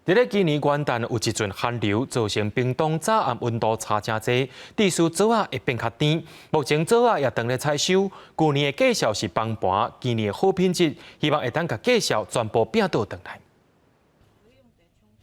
伫咧今年元旦有一阵寒流，造成屏东早暗温度差真济，地区枣仔会变较甜。目前枣仔也当咧采收，去年的绩效是崩盘，今年的好品质，希望会当甲绩效全部拼倒转来。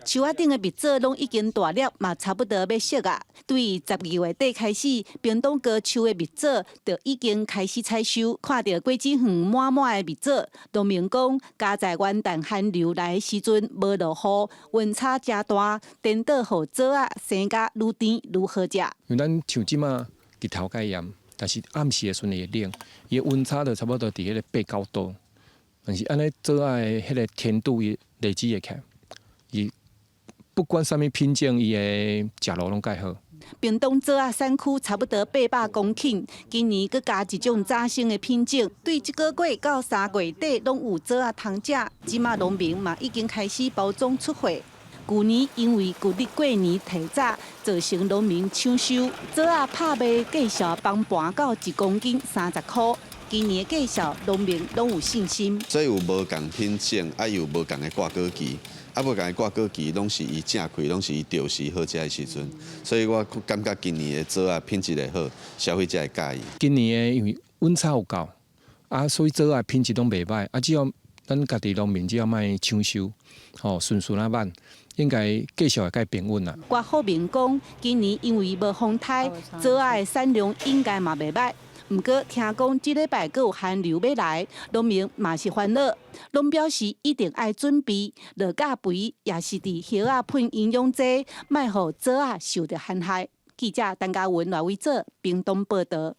树仔顶的蜜枣拢已经大粒，嘛差不多要熟啊。对于12月底开始，屏东高树的蜜枣就已经开始采收。看到果子园满满的蜜枣，农民讲，加在元旦寒流来的时阵无落雨，温差真大，颠倒互枣仔生甲愈甜愈好食。因为咱像即马日头介炎，但是暗时的时阵会冷，伊温差就差不多伫迄个8、9度，但是安尼枣仔的迄个甜度伊累积会起来，伊。不管啥物品种，伊的食落拢介好。屏东枣仔产区差不多800公顷，今年佮加一种早生的品种，对1个月到3月底拢有枣仔通食。即马农民嘛已经开始包装出货。去年因为旧历过年提早，造成农民抢收，枣仔拍卖价销崩盘到1公斤30块。今年的价销，农民拢有信心。所以有无共品种，有无共的挂果期。无共的挂果期，拢是伊正开，拢是伊钓时好食的时阵，所以我感觉今年的枣仔品质会好，消费者会介意。今年的因为温差有够，所以枣仔品质拢袂歹，只要咱家己农民只要莫抢收，顺顺啊慢，应该价销会该平稳啦。郭浩明讲，今年因为无风台，枣仔的产量应该嘛袂歹。不过，听讲这礼拜阁有寒流要来，农民嘛是烦恼。拢表示一定爱准备落架肥，也是伫叶仔喷营养剂，莫互枣仔受到寒害。记者陈嘉文来为做屏东报道。